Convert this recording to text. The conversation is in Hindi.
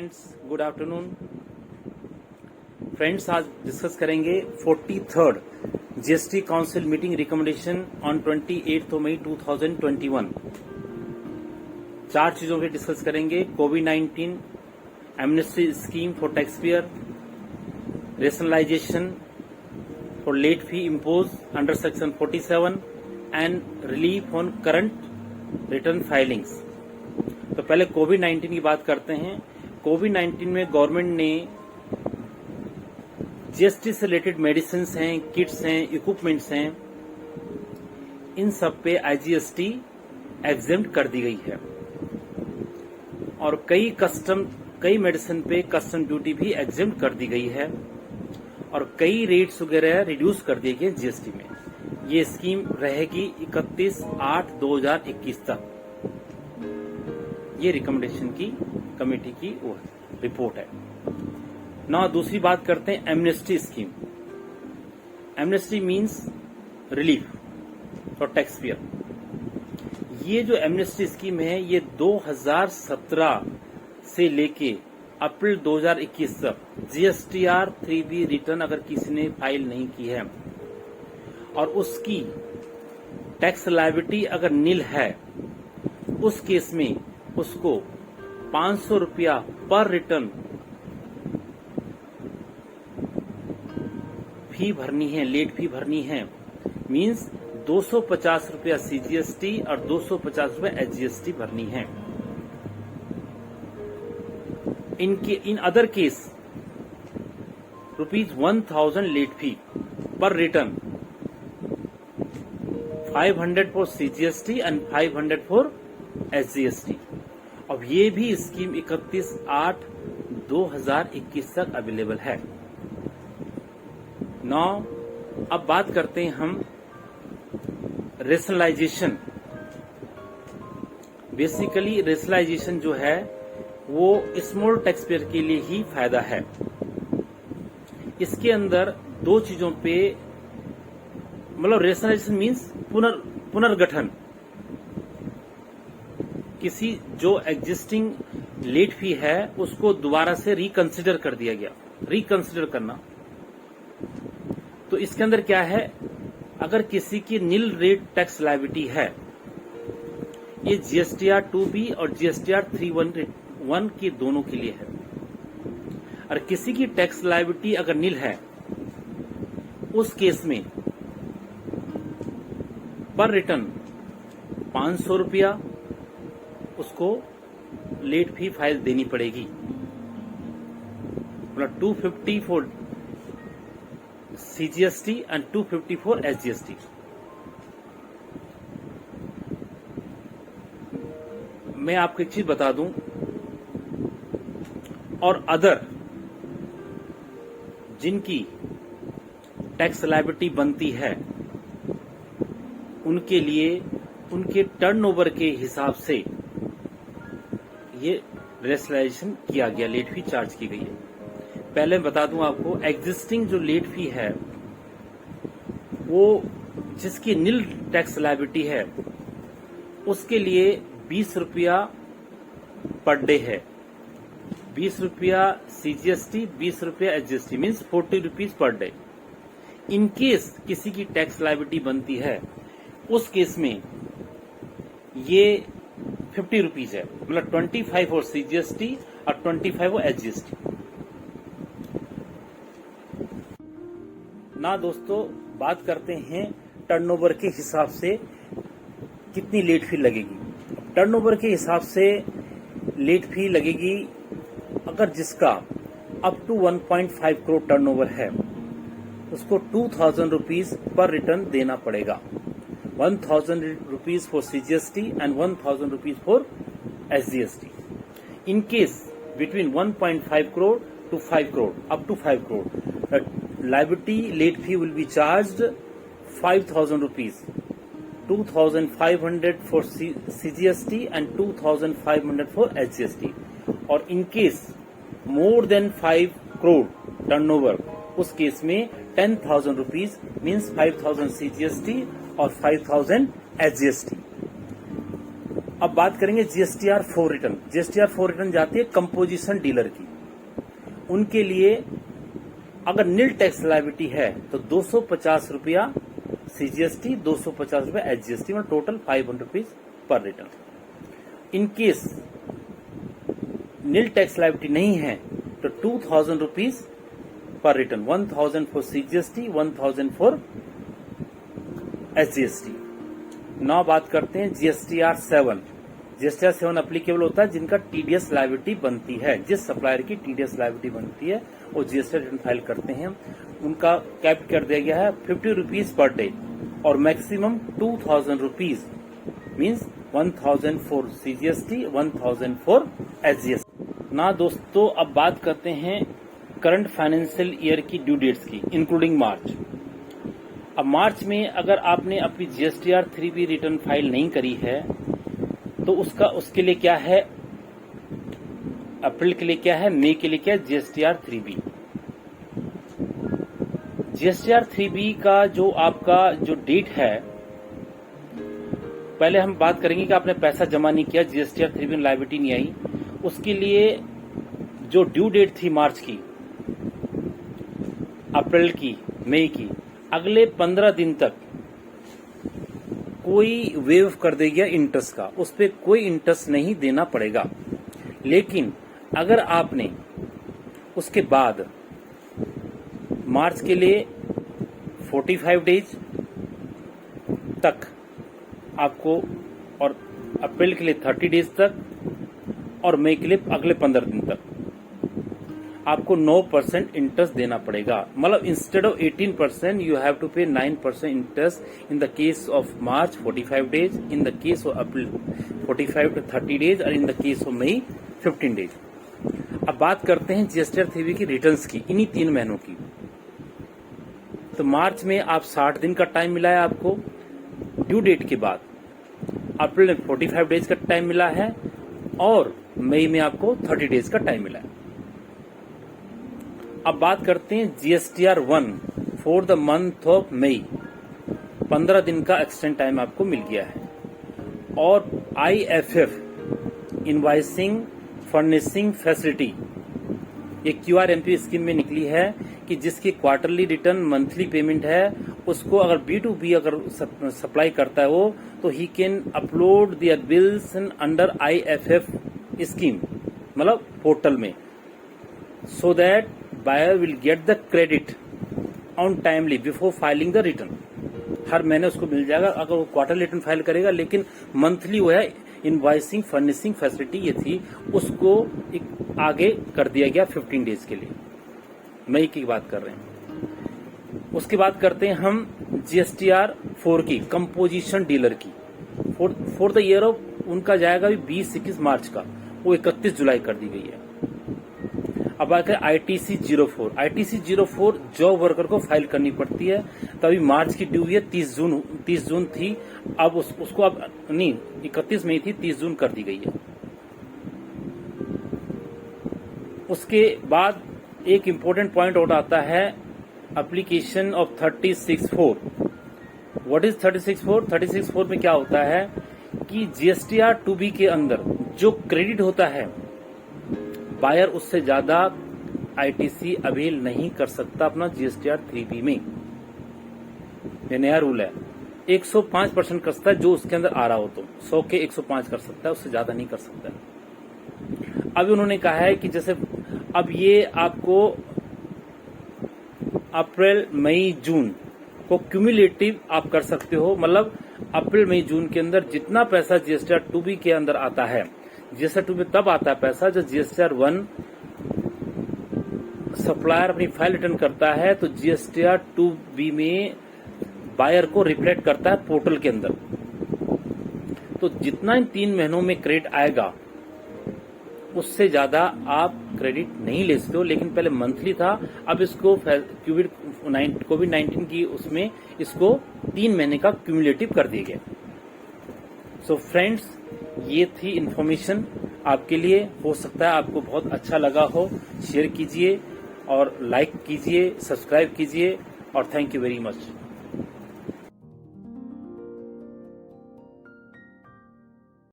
Friends, good afternoon. फ्रेंड्स, आज डिस्कस करेंगे 43rd GST council meeting recommendation on 28 मई 2021। चार चीजों पे डिस्कस करेंगे। कोविड-19 amnesty scheme for tax payer, rationalisation for late fee impose under section 47 and relief on current return filings. तो पहले कोविड-19 की बात करते हैं। कोविड-19 में गवर्नमेंट ने जीएसटी से रिलेटेड मेडिसिन हैं, किट्स हैं, इक्विपमेंट्स हैं, इन सब पे आईजीएसटी एग्जेम्प्ट कर दी गई है और कई मेडिसिन पे कस्टम ड्यूटी भी एग्जेम्प्ट कर दी गई है और कई रेट्स वगैरह रिड्यूस कर दिए गए जीएसटी में। ये स्कीम रहेगी 31/8/2021 तक। ये रिकमेंडेशन की कमेटी की रिपोर्ट है ना। दूसरी बात करते हैं amnesty scheme. Amnesty means relief for tax pair. ये जो एमनेस्टी स्कीम है ये 2017 से लेके अप्रैल 2021 तक जीएसटीआर 3B रिटर्न अगर किसी ने फाइल नहीं की है और उसकी टैक्स लायबिलिटी अगर नील है, उस केस में उसको 500 रुपया पर रिटर्न फी भरनी है, लेट फी भरनी है। मींस 250 रुपया सीजीएसटी और 250 रुपया एचजीएसटी भरनी है। In other case ₹1000 late fee पर return, 500 for CGST and 500 for HGST. अब ये भी स्कीम 31/8/2021 तक अवेलेबल है। अब बात करते हैं हम रेशनलाइजेशन। बेसिकली रेशनलाइजेशन जो है वो स्मॉल टैक्स पेयर के लिए ही फायदा है। इसके अंदर दो चीजों पे मतलब रेशनलाइजेशन मीन्स पुनर्गठन। किसी जो एग्जिस्टिंग लेट फी है उसको दोबारा से रिकंसिडर कर दिया गया। रिकंसिडर करना तो इसके अंदर क्या है, अगर किसी की नील रेट टैक्स लायबिलिटी है, ये जीएसटीआर 2B और जीएसटीआर 311 के दोनों के लिए है। और किसी की टैक्स लायबिलिटी अगर नील है, उस केस में पर रिटर्न 500 रुपया उसको लेट फी फाइल देनी पड़ेगी। मतलब 250 for CGST and 250 for HGST. मैं आपको एक चीज बता दूं, और अदर जिनकी टैक्स लायबिलिटी बनती है उनके लिए उनके टर्नओवर के हिसाब से ये रेशनलाइजेशन किया गया, लेट फी चार्ज की गई है। पहले बता दूं आपको, एग्जिस्टिंग जो लेट फी है वो जिसकी नील टैक्स लायबिलिटी है उसके लिए 20 रुपया पर डे है। 20 रुपया सीजीएसटी, 20 रुपया HGST, means 40 rupees per day. In case किसी की टैक्स लायबिलिटी बनती है, उस केस में ये 50 रुपीज है। मतलब 25 फॉर सीजीएसटी और 25 फॉर एचजीएसटी। ना दोस्तों, बात करते हैं टर्नओवर के हिसाब से कितनी लेट फी लगेगी। टर्नओवर के हिसाब से लेट फी लगेगी अगर जिसका अप टू 1.5 करोड़ टर्नओवर है, उसको 2000 रुपीज पर रिटर्न देना पड़ेगा। 1000 rupees for CGST and 1000 rupees for HGST. In case between 1.5 crore to 5 crore, up to 5 crore, the liability late fee will be charged 5,000 rupees, 2,500 for CGST and 2,500 for HGST. और in case more than 5 crore turnover, उस केस में 10,000 rupees means 5,000 CGST और 5,000 HGST। अब बात करेंगे जीएसटीआर 4 रिटर्न। जीएसटीआर 4 रिटर्न जाती है कंपोजिशन डीलर की। उनके लिए अगर नील टैक्स लायबिलिटी है तो 250 रुपया सीजीएसटी, 250 रुपया एचजीएसटी, मतलब टोटल 500 रुपीज पर return. In case nil tax liability नहीं है तो 2000 रुपीज पर return, 1000 for CGST, 1000 for SGST. Now बात करते हैं जीएसटीआर 7। जीएसटीआर 7 अप्लीकेबल होता है जिनका टीडीएस लायबिलिटी बनती है। जिस सप्लायर की टीडीएस लायबिलिटी बनती है वो जीएसटी रिटर्न फाइल करते हैं। उनका कैप कर दिया गया है 50 रुपीज पर डे और maximum 2000 rupees, means 1000 for CGST, 1000 for HGST. ना दोस्तों, अब बात करते हैं करंट फाइनेंशियल ईयर की ड्यू डेट्स की, इंक्लूडिंग मार्च। अब मार्च में अगर आपने अपनी जीएसटीआर 3B रिटर्न फाइल नहीं करी है तो उसके लिए क्या है, अप्रैल के लिए क्या है, मई के लिए क्या है, जीएसटीआर 3B। जीएसटीआर 3B का जो आपका जो डेट है, पहले हम बात करेंगे कि आपने पैसा जमा नहीं किया, जीएसटीआर 3B लायबिलिटी नहीं आई, उसके लिए जो ड्यू डेट थी मार्च की, अप्रैल की, मई की, अगले 15 दिन तक कोई वेव कर देगा इंटरेस्ट का, उस पर कोई इंटरेस्ट नहीं देना पड़ेगा। लेकिन अगर आपने उसके बाद मार्च के लिए 45 डेज तक आपको, और अप्रैल के लिए 30 डेज तक, और मई के लिए अगले 15 दिन तक आपको 9% इंटरेस्ट देना पड़ेगा। मतलब instead of 18% you have to pay 9% interest in the case of March 45 days, in the case of April 45 to 30 days, और in the case of May 15 days. अब बात करते हैं जीएसटीआर 3B की रिटर्न्स की, इन्हीं 3 महीनों की। तो मार्च में आप 60 दिन का टाइम मिला है आपको ड्यू डेट के बाद, अप्रैल में 45 डेज का टाइम मिला है, और मई में आपको 30 डेज का टाइम मिला है। अब बात करते हैं GSTR 1 for the month of May, 15 दिन का एक्सटेंड टाइम आपको मिल गया है। और आईएफएफ इनवाइसिंग फर्निशिंग फैसिलिटी, ये क्यूआरएमपी स्कीम में निकली है कि जिसकी क्वार्टरली रिटर्न मंथली पेमेंट है, उसको अगर B2B अगर सप्लाई करता है वो, तो ही can upload their bills under IFF scheme, मतलब पोर्टल में, so that buyer will get the credit on timely before filing the return। हर महीने उसको मिल जाएगा अगर वो क्वार्टर रिटर्न फाइल करेगा। लेकिन मंथली वो है इनवाइसिंग फर्निशिंग फैसिलिटी ये थी, उसको एक आगे कर दिया गया 15 डेज के लिए। मई की बात कर रहे हैं। उसके बाद करते हैं हम जीएसटीआर 4 की, कंपोजिशन डीलर की, फॉर द ईयर ऑफ, उनका जाएगा 20-21 मार्च का, वो 31 जुलाई कर दी गई है। अब बात करें आईटीसी 04। आईटीसी 04 जॉब वर्कर को फाइल करनी पड़ती है, तभी मार्च की ड्यू है 30 जून थी, अब उसको अब नहीं 31 मई थी, 30 जून कर दी गई है। उसके बाद एक इम्पोर्टेंट पॉइंट और आता है एप्लीकेशन ऑफ 36(4). What is 36(4)? 36(4) में क्या होता है कि जीएसटीआर 2B के अंदर जो क्रेडिट होता है, बायर उससे ज्यादा आईटीसी अवेल नहीं कर सकता अपना जीएसटीआर 3B में। ये नया रूल है। 105% कर सकता है जो उसके अंदर आ रहा हो, तो 100 के 105 कर सकता है, उससे ज्यादा नहीं कर सकता है। अभी उन्होंने कहा है कि जैसे अब ये आपको अप्रैल मई जून को क्यूमुलेटिव आप कर सकते हो, मतलब अप्रैल मई जून के अंदर जितना पैसा जीएसटीआर 2B के अंदर आता है, जीएसटीआर 2B में तब आता है पैसा जब जीएसटीआर 1 सप्लायर अपनी फाइल रिटर्न करता है, तो जीएसटीआर 2B में बायर को रिफ्लेक्ट करता है पोर्टल के अंदर। तो जितना इन 3 महीनों में क्रेडिट आएगा उससे ज्यादा आप क्रेडिट नहीं ले सकते हो। लेकिन पहले मंथली था, अब इसको कोविड-19 की उसमें इसको 3 महीने का क्यूमुलेटिव कर दिया गया। सो फ्रेंड्स, ये थी इन्फॉर्मेशन आपके लिए। हो सकता है आपको बहुत अच्छा लगा हो। शेयर कीजिए और लाइक कीजिए, सब्सक्राइब कीजिए, और थैंक यू वेरी मच।